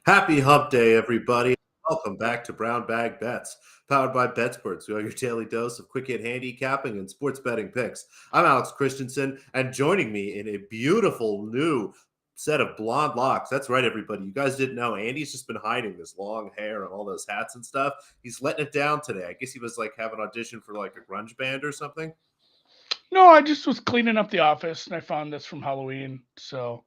Happy Hump Day, everybody. Welcome back to Brown Bag Bets, powered by BetSports. We are your daily dose of quick hit handicapping and sports betting picks. I'm Alex Christensen, and joining me in a beautiful new set of blonde locks. That's right, everybody. You guys didn't know Andy's just been hiding this long hair and all those hats and stuff. He's letting it down today. I guess he was like having an audition for like a grunge band or something. No, I just was cleaning up the office and I found this from Halloween. So,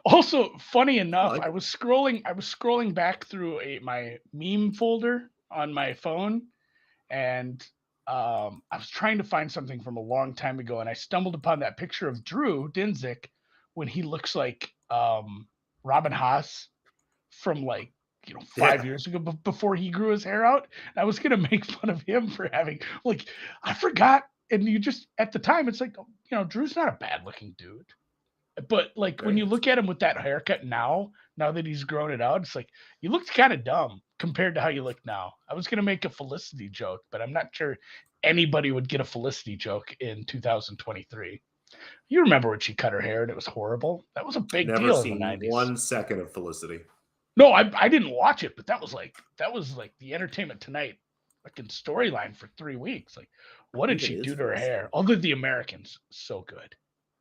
also funny I enough, like I was scrolling back through my meme folder on my phone, and I was trying to find something from a long time ago, and I stumbled upon that picture of Drew Dinzik when he looks like Robin Haas from like 5 Yeah, years ago, before he grew his hair out. And I was gonna make fun of him for having, like, I forgot. And you just, at the time, it's like, Drew's not a bad looking dude, but like when very you handsome. look at him with that haircut now that he's grown it out, it's like you looked kind of dumb compared to how you look now. I was gonna make a Felicity joke, but I'm not sure anybody would get a Felicity joke in 2023. You remember when she cut her hair and it was horrible? That was a big Never deal in the seen 90s. 1 second of Felicity. No, I didn't watch it, but that was like the Entertainment Tonight fucking storyline for 3 weeks. Like, what did Even she is do to her Felicity. hair? Other the Americans, so good,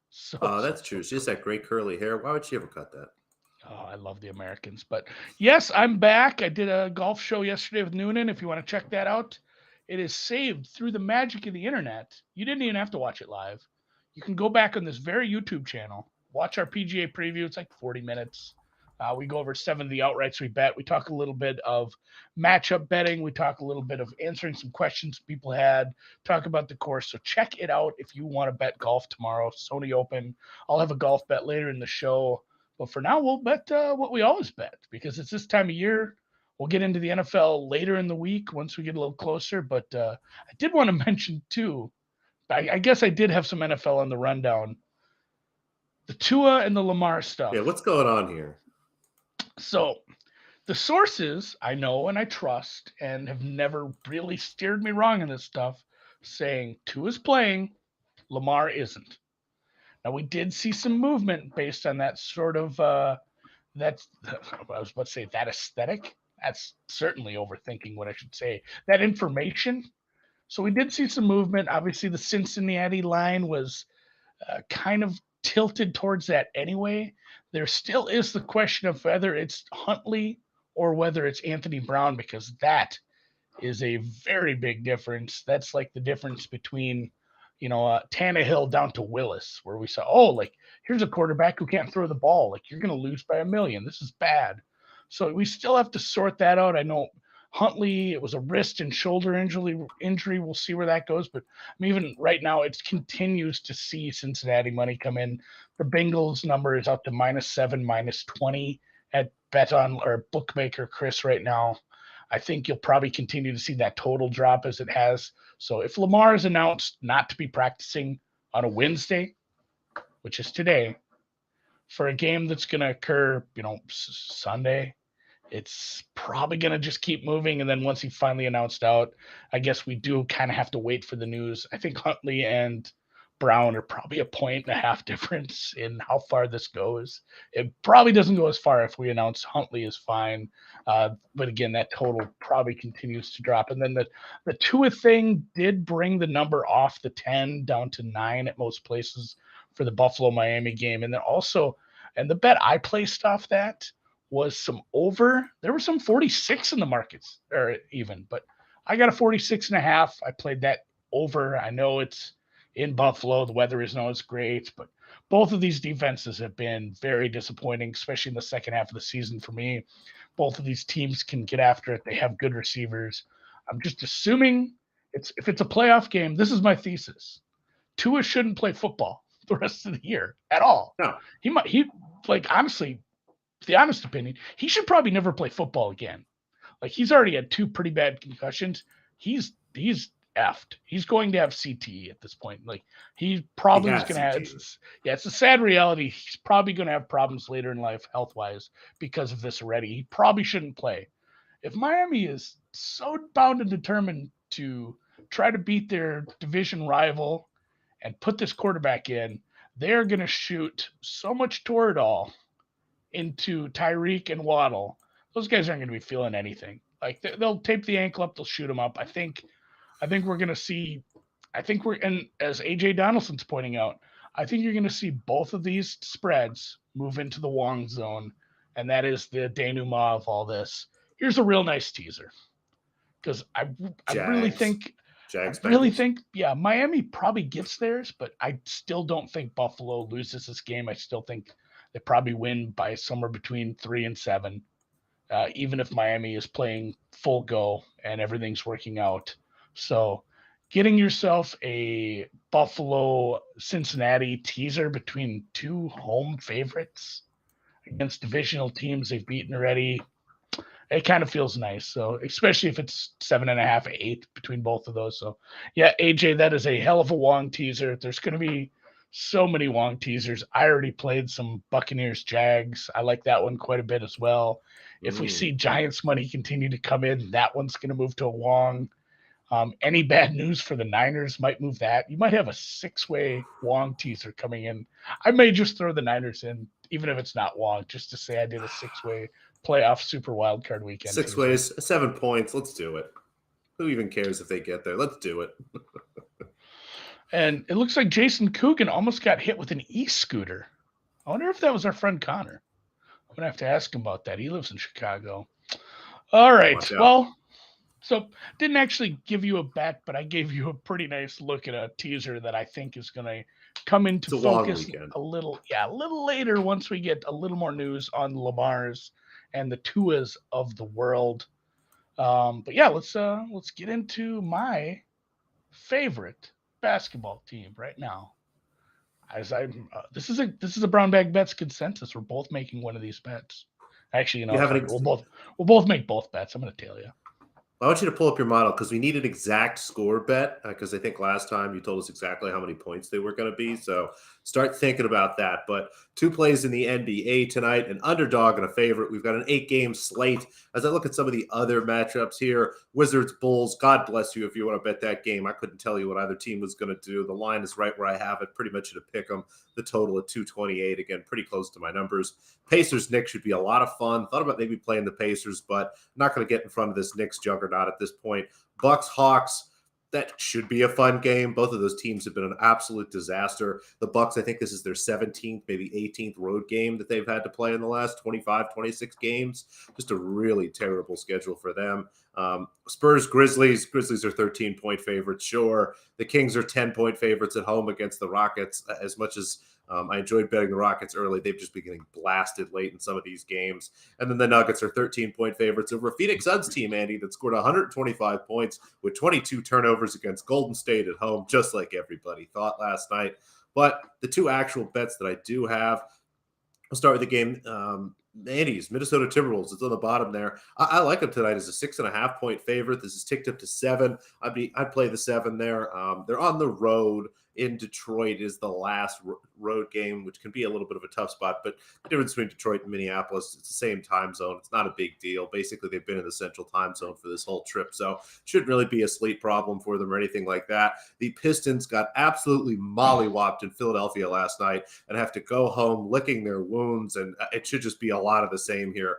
so so That's so true. She has good. that great curly hair. Why would she ever cut that? Oh, I love the Americans. But yes, I'm back. I did a golf show yesterday with Noonan. If you want to check that out, it is saved through the magic of the internet. You didn't even have to watch it live. You can go back on this very YouTube channel, watch our PGA preview. It's like 40 minutes. We go over 7 of the outrights we bet. We talk a little bit of matchup betting. We talk a little bit of answering some questions people had, talk about the course. So check it out if you want to bet golf tomorrow. Sony Open. I'll have a golf bet later in the show. But for now, we'll bet what we always bet because it's this time of year. We'll get into the NFL later in the week once we get a little closer. But I did want to mention too. I guess I did have some NFL on the rundown. The Tua and the Lamar Yeah, stuff. what's going on here? So the sources I know and I trust and have never really steered me wrong in this stuff, saying Tua's playing, Lamar isn't. Now we did see some movement based on that sort of that's I was about to say that aesthetic. That's certainly overthinking what I should say. That information. So we did see some movement. Obviously, the Cincinnati line was kind of tilted towards that anyway. There still is the question of whether it's Huntley or whether it's Anthony Brown, because that is a very big difference. That's like the difference between, Tannehill down to Willis, where we saw, oh, like, here's a quarterback who can't throw the ball. Like, you're going to lose by a million. This is bad. So we still have to sort that out. I know Huntley, it was a wrist and shoulder injury. We'll see where that goes. But I mean, even right now, it continues to see Cincinnati money come in. The Bengals number is up to -7, -20 at Bet on or Bookmaker Chris right now. I think you'll probably continue to see that total drop as it has. So if Lamar is announced not to be practicing on a Wednesday, which is today, for a game that's going to occur, Sunday, it's probably going to just keep moving. And then once he finally announced out, I guess we do kind of have to wait for the news. I think Huntley and Brown are probably a point and a half difference in how far this goes. It probably doesn't go as far if we announce Huntley is fine. But again, that total probably continues to drop. And then the Tua thing did bring the number off the 10 down to 9 at most places for the Buffalo Miami game. And then also, and the bet I placed off that was some over. There were some 46 in the markets, or even, but I got a 46 and a half. I played that over. I know it's in Buffalo. The weather isn't always great, but both of these defenses have been very disappointing, especially in the second half of the season for me. Both of these teams can get after it. They have good receivers. I'm just assuming if it's a playoff game, this is my thesis. Tua shouldn't play football the rest of the year at all. No, He like, honestly, the honest opinion, he should probably never play football again. Like, he's already had 2 pretty bad concussions. He's effed. He's going to have CTE at this point. Like, he he probably is has going to have. CT. Yeah, it's a sad reality. He's probably going to have problems later in life, health wise, because of this already. He probably shouldn't play. If Miami is so bound and determined to try to beat their division rival and put this quarterback in, they're going to shoot so much toward all into Tyreek and Waddle, those guys aren't going to be feeling anything. Like they'll tape the ankle up, they'll shoot them up. I think we're going to see. I think we're and as AJ Donaldson's pointing out, I think you're going to see both of these spreads move into the Wong zone, and that is the denouement of all this. Here's a real nice teaser because I really Jags, think I Jags, really Bengals. think yeah Miami probably gets theirs, but I still don't think Buffalo loses this game. I still think they probably win by somewhere between 3 and 7, even if Miami is playing full go and everything's working out. So, getting yourself a Buffalo Cincinnati teaser between two home favorites against divisional teams they've beaten already, it kind of feels nice. So, especially if it's 7.5, 8 between both of those. So, yeah, AJ, that is a hell of a Wong teaser. There's going to be so many Wong teasers. I already played some Buccaneers Jags. I like that one quite a bit as well. If we see Giants money continue to come in, that one's going to move to a Wong. Any bad news for the Niners might move that. You might have a 6-way Wong teaser coming in. I may just throw the Niners in, even if it's not Wong, just to say I did a 6-way playoff Super Wild Card Weekend Six teaser. ways, 7 points. Let's do it. Who even cares if they get there? Let's do it. And it looks like Jason Coogan almost got hit with an e-scooter. I wonder if that was our friend Connor. I'm going to have to ask him about that. He lives in Chicago. All right. Watch out. Well, so didn't actually give you a bet, but I gave you a pretty nice look at a teaser that I think is going to come into It's a long focus weekend. a little later once we get a little more news on Lamar's and the Tuas of the world. But yeah, let's get into my favorite basketball team right now. As I this is a brown bag bets consensus. We're both making one of these bets. Actually, You have fuck an it. We'll both make both bets. I'm going to tell you. I want you to pull up your model because we need an exact score bet because I think last time you told us exactly how many points they were going to be. So start thinking about that. But 2 plays in the NBA tonight, an underdog and a favorite. We've got an 8-game slate. As I look at some of the other matchups here, Wizards, Bulls, God bless you if you want to bet that game. I couldn't tell you what either team was going to do. The line is right where I have it, pretty much at a pick 'em. The total at 228, again, pretty close to my numbers. Pacers, Knicks should be a lot of fun. Thought about maybe playing the Pacers, but I'm not going to get in front of this Knicks juggernaut at this point. Bucks, Hawks, that should be a fun game. Both of those teams have been an absolute disaster. The Bucks, I think this is their 17th, maybe 18th road game that they've had to play in the last 25, 26 games. Just a really terrible schedule for them. Spurs, Grizzlies. Grizzlies are 13-point favorites, sure. The Kings are 10-point favorites at home against the Rockets. As much as I enjoyed betting the Rockets early, they've just been getting blasted late in some of these games. And then the Nuggets are 13-point favorites over a Phoenix Suns team, Andy, that scored 125 points with 22 turnovers against Golden State at home, just like everybody thought last night. But the 2 actual bets that I do have, I'll start with the game. Andy's Minnesota Timberwolves. It's on the bottom there. I like them tonight as a 6.5-point favorite. This is ticked up to 7. I'd play the 7 there. They're on the road in Detroit. Is the last road game, which can be a little bit of a tough spot. But the difference between Detroit and Minneapolis, it's the same time zone. It's not a big deal. Basically, they've been in the central time zone for this whole trip, so it shouldn't really be a sleep problem for them or anything like that. The Pistons got absolutely mollywopped in Philadelphia last night and have to go home licking their wounds, and it should just be a lot of the same here.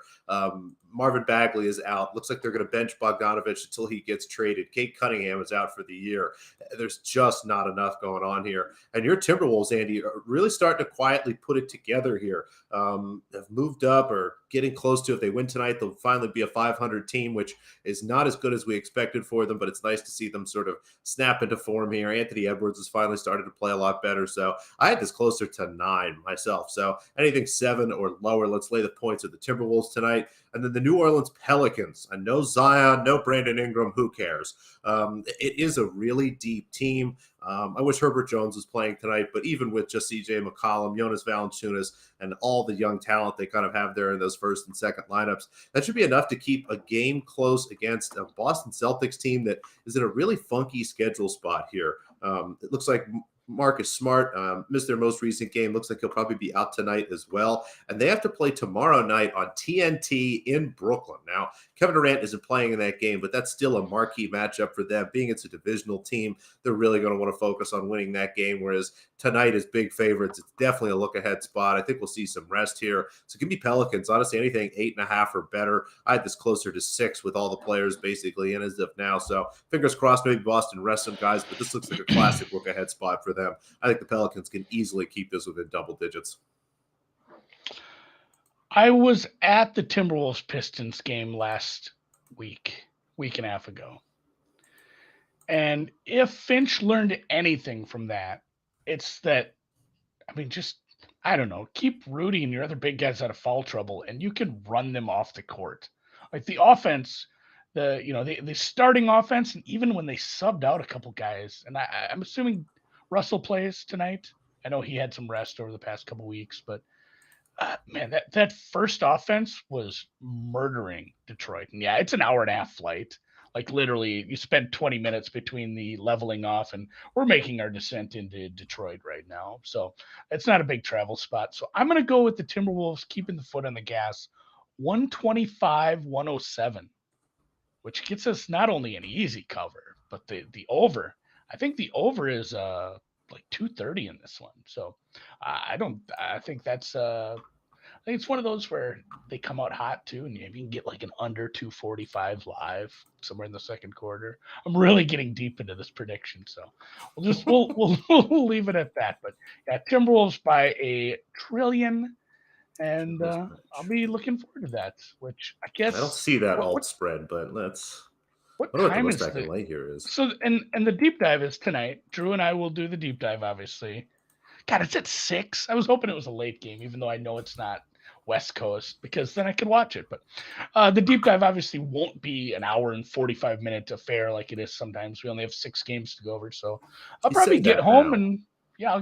Marvin Bagley is out. Looks like they're going to bench Bogdanovich until he gets traded. Kate Cunningham is out for the year. There's just not enough going on here. And your Timberwolves, Andy, are really starting to quietly put it together here. Have moved up or getting close to. If they win tonight, they'll finally be a 500 team, which is not as good as we expected for them, but it's nice to see them sort of snap into form here. Anthony Edwards has finally started to play a lot better. So I had this closer to 9 myself. So anything 7 or lower, let's lay the points of the Timberwolves tonight. And then the New Orleans Pelicans. I know Zion, no Brandon Ingram. Who cares? It is a really deep team. I wish Herbert Jones was playing tonight, but even with just C.J. McCollum, Jonas Valanciunas, and all the young talent they kind of have there in those first and second lineups, that should be enough to keep a game close against a Boston Celtics team that is in a really funky schedule spot here. It looks like Marcus Smart missed their most recent game. Looks like he'll probably be out tonight as well. And they have to play tomorrow night on TNT in Brooklyn. Now, Kevin Durant isn't playing in that game, but that's still a marquee matchup for them. Being it's a divisional team, they're really going to want to focus on winning that game, whereas tonight is big favorites. It's definitely a look-ahead spot. I think we'll see some rest here. So give me Pelicans. Honestly, anything 8.5 or better. I had this closer to 6 with all the players basically in as of now. So fingers crossed, maybe Boston rests some guys, but this looks like a classic look-ahead spot for them. I think the Pelicans can easily keep this within double digits. I was at the Timberwolves Pistons game last week and a half ago. And if Finch learned anything from that, it's that, I mean, just, I don't know, keep Rudy and your other big guys out of foul trouble, and you can run them off the court. Like the offense, the starting offense, and even when they subbed out a couple guys, and I'm assuming Russell plays tonight. I know he had some rest over the past couple weeks, but man, that first offense was murdering Detroit. And yeah, it's an hour and a half flight. Like literally, you spend 20 minutes between the leveling off, and we're making our descent into Detroit right now. So it's not a big travel spot. So I'm going to go with the Timberwolves keeping the foot on the gas, 125-107, which gets us not only an easy cover, but the over. I think the over is like 230 in this one. So I don't. I think that's. I think it's one of those where they come out hot too, and you can get like an under 245 live somewhere in the second quarter. I'm really getting deep into this prediction, so we'll leave it at that. But yeah, Timberwolves by a trillion, and I'll be looking forward to that. Which I guess I don't see that what alt spread, but let's. what I don't know what the time most is I can lay here is. so and the deep dive is tonight. Drew and I will do the deep dive, obviously. God, it's at 6. I was hoping it was a late game, even though I know it's not West Coast, because then I could watch it. But the deep dive obviously won't be an hour and 45-minute affair like it is sometimes. We only have 6 games to go over, so I'll You probably say get that home now. and yeah, I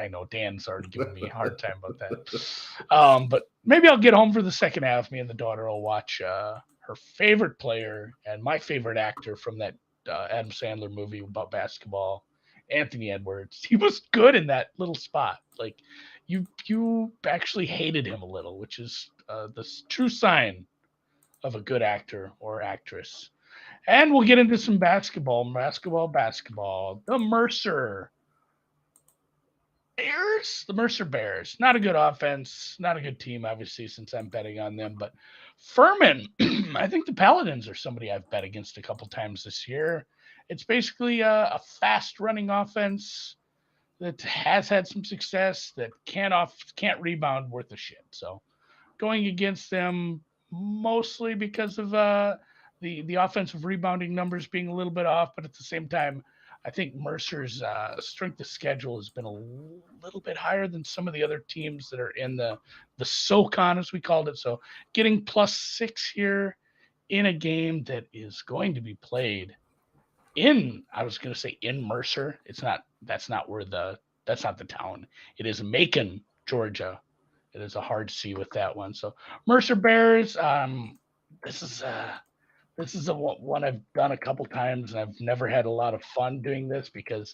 know Dan's already giving me a hard time about that. But maybe I'll get home for the second half. Me and the daughter will watch her favorite player and my favorite actor from that Adam Sandler movie about basketball, Anthony Edwards. He was good in that little spot. Like you actually hated him a little, which is the true sign of a good actor or actress. And we'll get into some basketball. The Mercer Bears. Not a good offense, not a good team, obviously, since I'm betting on them. But Furman, I think the Paladins are somebody I've bet against a couple times this year. It's basically a fast running offense that has had some success that can't rebound worth a shit. So going against them mostly because of the offensive rebounding numbers being a little bit off, but at the same time, I think Mercer's strength of schedule has been a little bit higher than some of the other teams that are in the SoCon, as we called it. So getting +6 here in a game that is going to be played I was going to say in Mercer. That's not the town. It is Macon, Georgia. It is a hard C with that one. So Mercer Bears. This is a one I've done a couple times, and I've never had a lot of fun doing this because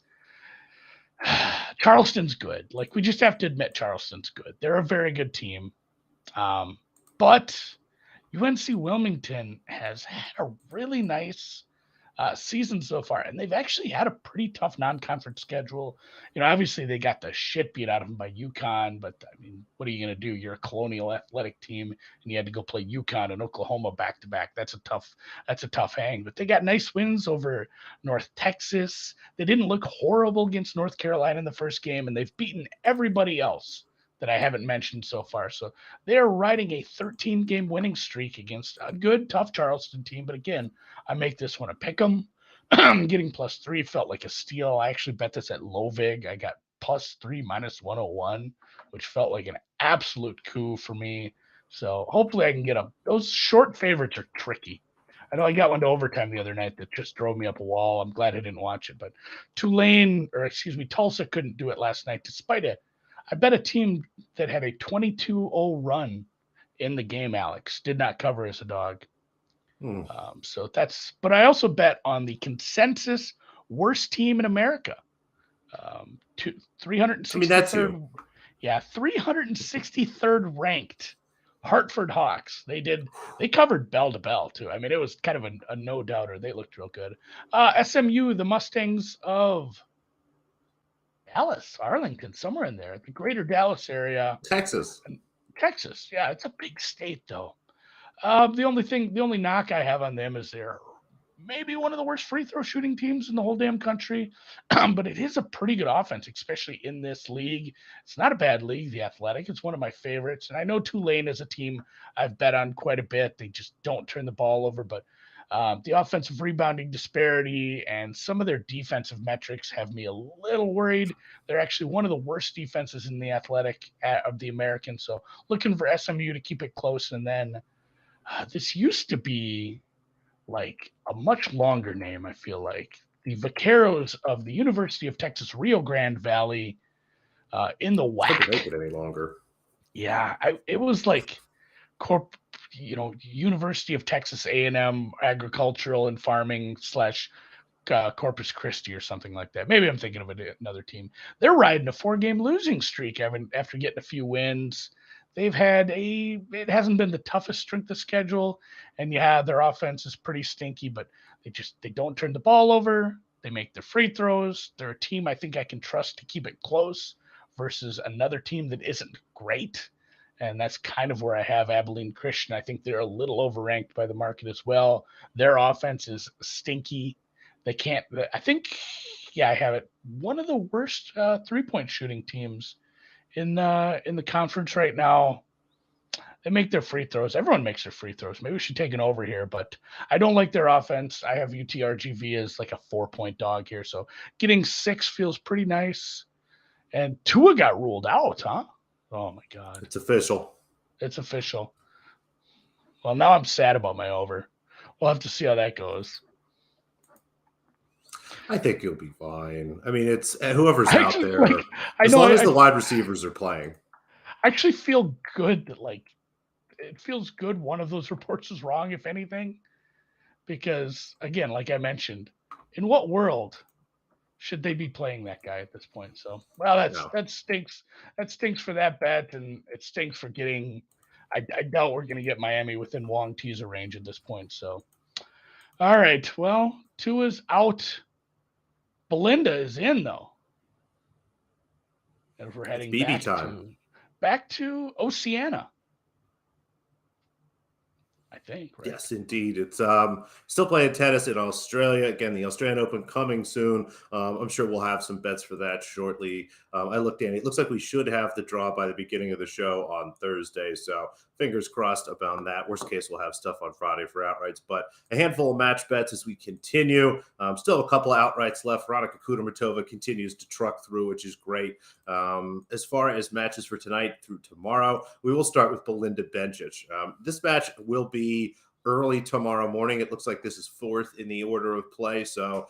Charleston's good. Like we just have to admit Charleston's good. They're a very good team, but UNC Wilmington has had a really nice season so far, and they've actually had a pretty tough non-conference schedule. Obviously they got the shit beat out of them by UConn, but I mean, what are you going to do? You're a Colonial athletic team, and you had to go play UConn and Oklahoma back to back. That's a tough hang. But they got nice wins over North Texas. They didn't look horrible against North Carolina in the first game, and they've beaten everybody else that I haven't mentioned so far. So they're riding a 13-game winning streak against a good, tough Charleston team. But again, I make this one a pick 'em. Getting +3 felt like a steal. I actually bet this at low vig. I got +3 -101, which felt like an absolute coup for me. So hopefully I can get them. Those short favorites are tricky. I know I got one to overtime the other night that just drove me up a wall. I'm glad I didn't watch it, but Tulsa couldn't do it last night despite it. I bet a team that had a 22-0 run in the game, Alex, did not cover as a dog. But I also bet on the consensus worst team in America. I mean, that's you. 363rd. Yeah, 363rd ranked Hartford Hawks. They covered bell to bell too. I mean, it was kind of a no doubter. They looked real good. SMU, the Mustangs of Dallas, Arlington, somewhere in there, the greater Dallas area, Texas. Texas. Yeah, it's a big state though. The only knock I have on them is they're maybe one of the worst free throw shooting teams in the whole damn country. But it is a pretty good offense, especially in this league. It's not a bad league, the Athletic. It's one of my favorites. And I know Tulane is a team I've bet on quite a bit. They just don't turn the ball over. But the offensive rebounding disparity and some of their defensive metrics have me a little worried. They're actually one of the worst defenses in the Athletic of the American. So looking for SMU to keep it close. And then this used to be like a much longer name, I feel like. The Vaqueros of the University of Texas Rio Grande Valley in the Couldn't WAC. make it any longer. Yeah, it was like University of Texas A&M Agricultural and Farming slash Corpus Christi or something like that. Maybe I'm thinking of another team. They're riding a 4-game losing streak after getting a few wins. It hasn't been the toughest strength of schedule, and yeah, their offense is pretty stinky, but they don't turn the ball over. They make their free throws. They're a team I think I can trust to keep it close versus another team that isn't great. And that's kind of where I have Abilene Christian. I think they're a little overranked by the market as well. Their offense is stinky. They can't. I think, yeah, I have it. One of the worst 3-point shooting teams in the conference right now. They make their free throws. Everyone makes their free throws. Maybe we should take an over here, but I don't like their offense. I have UTRGV as like a 4-point dog here, so getting 6 feels pretty nice. And Tua got ruled out, huh? Oh my God, It's official. it's official. Well, now I'm sad about my over. We'll have to see how that goes. I think you'll be fine. I mean, it's whoever's I out actually there. like. I As know. long as the wide receivers are playing. I actually feel good that it feels good. One of those reports is wrong, if anything, because again, like I mentioned, in what world should they be playing that guy at this point? So, well, No. that stinks. That stinks for that bet, and it stinks for getting. I doubt we're going to get Miami within Wong teaser range at this point. So, all right. Well, Tua's out. Belinda is in though, and if we're It's heading BB time. back to Oceania, I think. Right. Yes, indeed. It's still playing tennis in Australia. Again, the Australian Open coming soon. I'm sure we'll have some bets for that shortly. I looked at it. It looks like we should have the draw by the beginning of the show on Thursday. So fingers crossed about that. Worst case, we'll have stuff on Friday for outrights. But a handful of match bets as we continue. Still a couple of outrights left. Veronika Kudermetova continues to truck through, which is great. As far as matches for tonight through tomorrow, we will start with Belinda Bencic. This match will be early tomorrow morning. It looks like this is 4th in the order of play. So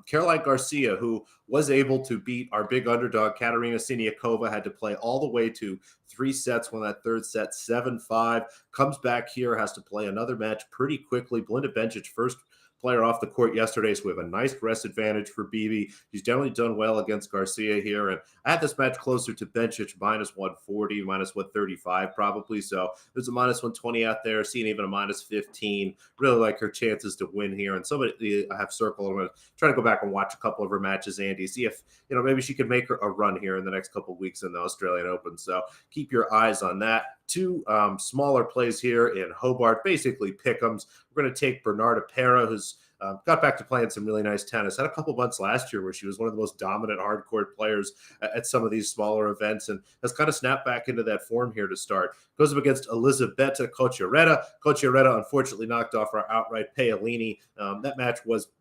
Caroline Garcia, who was able to beat our big underdog, Katerina Siniakova, had to play all the way to 3 sets, won that 3rd set 7-5, comes back here, has to play another match pretty quickly. Belinda Bencic, first player off the court yesterday, so we have a nice rest advantage for BB. She's generally done well against Garcia here, and I had this match closer to Bencic, minus 140, minus 135 probably, so there's a minus 120 out there, seeing even a minus 15. Really like her chances to win here, and somebody I have circled. I'm going to try to go back and watch a couple of her matches, Andy, see if maybe she could make her a run here in the next couple of weeks in the Australian Open, so keep your eyes on that. 2 smaller plays here in Hobart, basically pick'ems. We're going to take Bernarda Pera, who's got back to playing some really nice tennis. Had a couple months last year where she was one of the most dominant hardcourt players at some of these smaller events and has kind of snapped back into that form here to start. Goes up against Elisabetta Cocciaretta. Cocciaretta unfortunately knocked off our outright Paolini. That match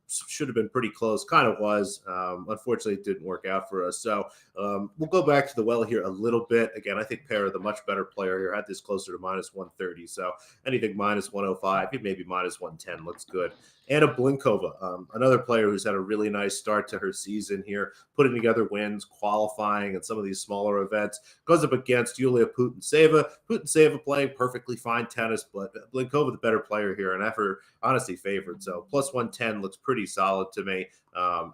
should have been pretty close, kind of was. Unfortunately, it didn't work out for us. So we'll go back to the well here a little bit. Again, I think Pera, the much better player here, had this closer to minus 130. So anything minus 105, maybe minus 110 looks good. Anna Blinkova, another player who's had a really nice start to her season here, putting together wins, qualifying at some of these smaller events. Goes up against Yulia Putintseva. Putintseva playing perfectly fine tennis, but Blinkova the better player here, and I have her honestly favored. So plus 110 looks pretty pretty solid to me.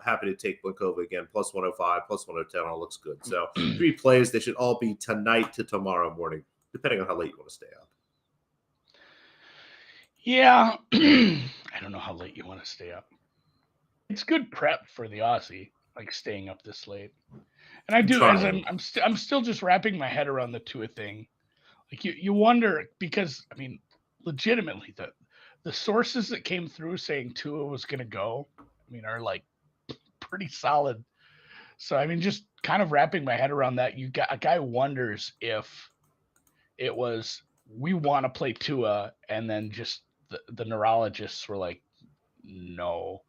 Happy to take Blinkova again, plus 105, plus 110, all looks good. So 3 plays, they should all be tonight to tomorrow morning, depending on how late you want to stay up. Yeah, I don't know how late you want to stay up. It's good prep for the Aussie, like staying up this late. And I I'm do, as trying. I'm still just wrapping my head around the Tua thing. Like you wonder because I mean, legitimately the sources that came through saying Tua was going to go, I mean, are like pretty solid. So I mean, just kind of wrapping my head around that, you got a guy wonders if it was we want to play Tua, and then just the neurologists were like, no,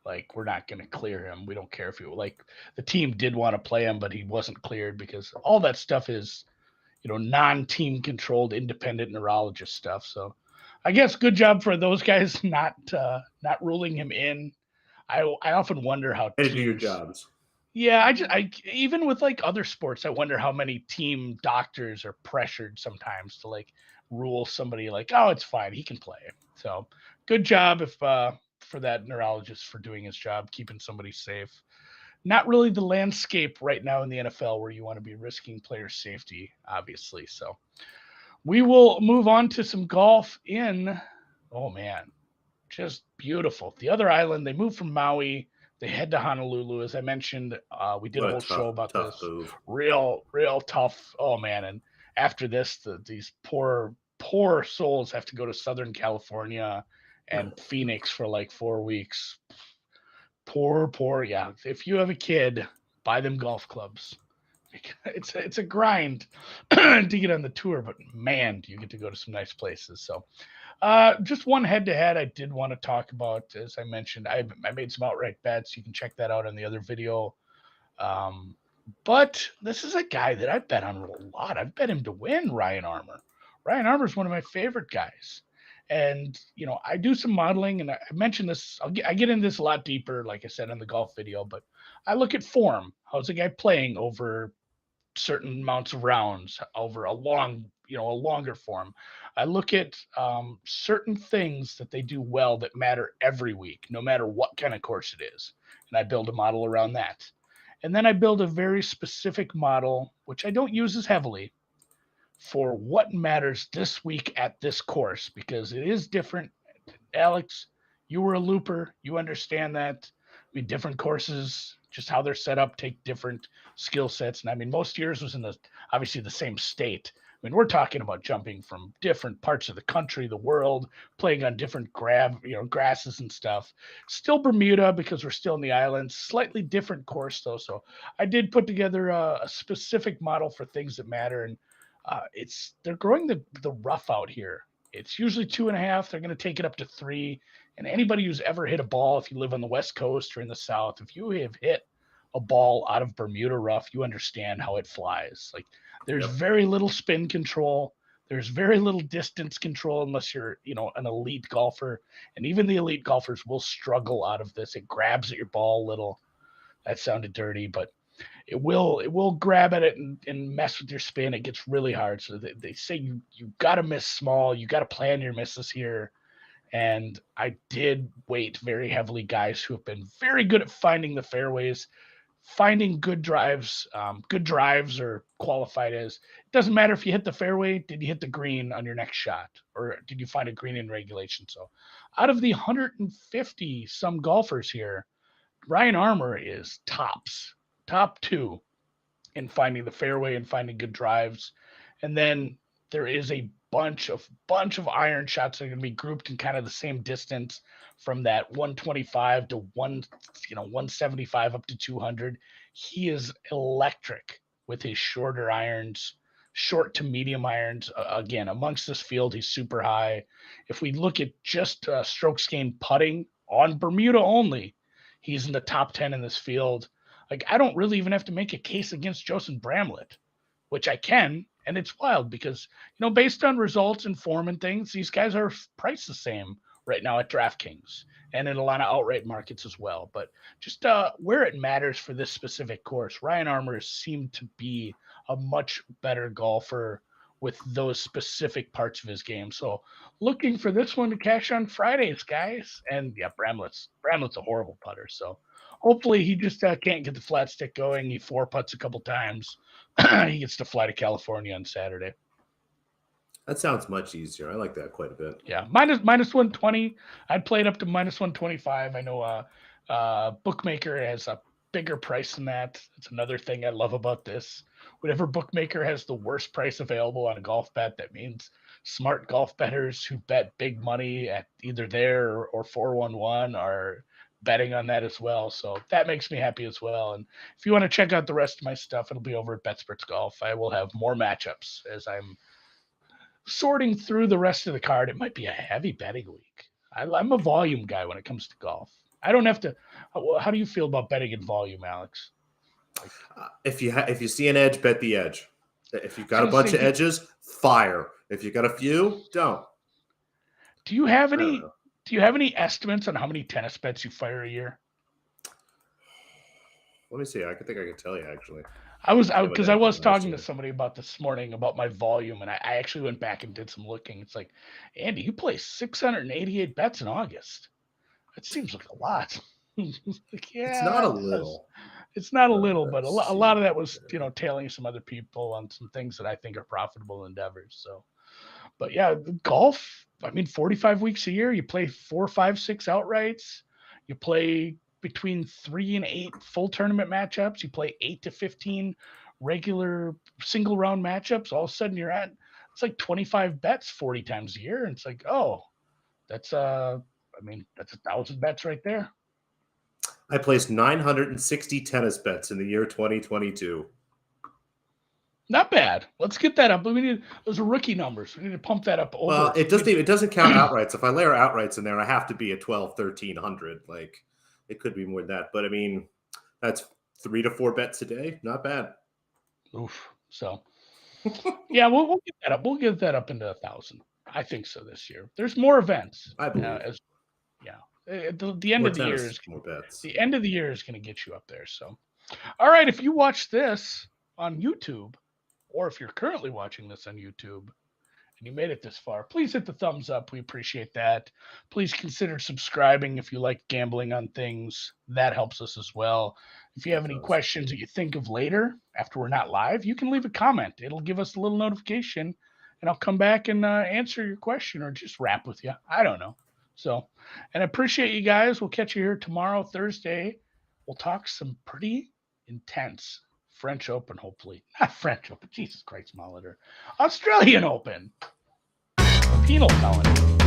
like we're not going to clear him. We don't care if he like the team did want to play him, but he wasn't cleared because all that stuff is non-team controlled independent neurologist stuff. So I guess good job for those guys not ruling him in. I often wonder how And to do your teams. jobs. Yeah, I even with like other sports, I wonder how many team doctors are pressured sometimes to like rule somebody like, oh, it's fine, he can play. So good job if for that neurologist for doing his job, keeping somebody safe. Not really the landscape right now in the NFL where you want to be risking player safety, obviously. So we will move on to some golf in. Oh man, just beautiful. The other island, they moved from Maui. They head to Honolulu. As I mentioned, we did a What a whole show tough, about tough this. move. Real tough. Oh man! And after this, these poor souls have to go to Southern California and Phoenix for like 4 weeks. Poor. Yeah. If you have a kid, buy them golf clubs. It's a grind to get on the tour, but man, do you get to go to some nice places. So just one head to head I did want to talk about. As I mentioned, I made some outright bets. You can check that out in the other video. Um, but this is a guy that I bet on a lot. I've bet him to win, Ryan Armour. Ryan Armour is one of my favorite guys. And, I do some modeling, and I mentioned this. I get into this a lot deeper, like I said in the golf video, but I look at form. How's a guy playing over certain amounts of rounds over a longer form. I look at certain things that they do well that matter every week, no matter what kind of course it is. And I build a model around that. And then I build a very specific model, which I don't use as heavily, for what matters this week at this course, because it is different. Alex, you were a looper. You understand that. I mean, different courses, just how they're set up, take different skill sets. And I mean, most years was in obviously the same state. I mean, we're talking about jumping from different parts of the country, the world, playing on different grasses and stuff. Still Bermuda because we're still in the islands. Slightly different course though. So I did put together a specific model for things that matter, and they're growing the rough out here. It's usually 2.5. They're going to take it up to 3. And anybody who's ever hit a ball, if you live on the West Coast or in the South, if you have hit a ball out of Bermuda rough, you understand how it flies. Like there's Yep. very little spin control. There's very little distance control unless you're, an elite golfer. And even the elite golfers will struggle out of this. It grabs at your ball a little. That sounded dirty, but it will grab at it and mess with your spin. It gets really hard. So they say you got to miss small. You got to plan your misses here. And I did weight very heavily guys who have been very good at finding the fairways, finding good drives. Good drives are qualified as it doesn't matter if you hit the fairway. Did you hit the green on your next shot, or did you find a green in regulation? So, out of the 150 some golfers here, Ryan Armour is top 2 in finding the fairway and finding good drives. And then there is a bunch of iron shots that are going to be grouped in kind of the same distance from that 125 to 175 up to 200. He is electric with his shorter irons, short to medium irons. Again, amongst this field, he's super high. If we look at just strokes gained putting on Bermuda only, he's in the top 10 in this field. Like I don't really even have to make a case against Joseph Bramlett, which I can, and it's wild because based on results and form and things, these guys are priced the same right now at DraftKings and in a lot of outright markets as well. But just where it matters for this specific course, Ryan Armour seemed to be a much better golfer with those specific parts of his game. So looking for this one to cash on Fridays, guys. And yeah, Bramlett's a horrible putter. So hopefully he just can't get the flat stick going. He 4-putts a couple times. He gets to fly to California on Saturday. That sounds much easier. I like that quite a bit. Yeah, minus 120. I'd play it up to minus 125. I know bookmaker has a bigger price than that. It's another thing I love about this. Whatever bookmaker has the worst price available on a golf bet, that means smart golf bettors who bet big money at either there or 411 are betting on that as well. So that makes me happy as well. And if you want to check out the rest of my stuff, it'll be over at BetSports Golf. I will have more matchups as I'm sorting through the rest of the card. It might be a heavy betting week. I'm a volume guy when it comes to golf. I don't have to. How do you feel about betting in volume, Alex? If you see an edge, bet the edge. If you've got a bunch of edges, fire. If you've got a few, don't. Do you have any? Do you have any estimates on how many tennis bets you fire a year? Let me see. I think I can tell you actually. I was talking to somebody about this morning about my volume, and I actually went back and did some looking. It's like, Andy, you play 688 bets in August. It seems like a lot. Like, yeah, it's not a little. It's not a little, but a lot of that was, tailing some other people on some things that I think are profitable endeavors. So, but yeah, golf, 45 weeks a year, you play 4, 5, 6 outrights. You play between 3 and 8 full tournament matchups. You play 8 to 15 regular single round matchups. All of a sudden it's like 25 bets 40 times a year. And it's like, oh, that's 1,000 bets right there. I placed 960 tennis bets in the year 2022. Not bad. Let's get that up. Those are rookie numbers. We need to pump that up over. Well, it doesn't count outrights. If I layer outrights in there, I have to be at 12, 1,300. Like, it could be more than that. But that's 3 to 4 bets a day. Not bad. Oof. So yeah, we'll get that up. We'll get that up into 1,000. I think so this year. There's more events. I believe. The end of the year is more bets. The end of the year is going to get you up there. So, all right, if you watch this on YouTube, or if you're currently watching this on YouTube and you made it this far, please hit the thumbs up. We appreciate that. Please consider subscribing if you like gambling on things. That helps us as well. If you have any questions that you think of later after we're not live, you can leave a comment. It'll give us a little notification, and I'll come back and answer your question or just rap with you. I don't know. So, and I appreciate you guys. We'll catch you here tomorrow, Thursday. We'll talk some pretty intense French Open, hopefully. Not French Open. Jesus Christ, Molitor. Australian Open. Penal calendar.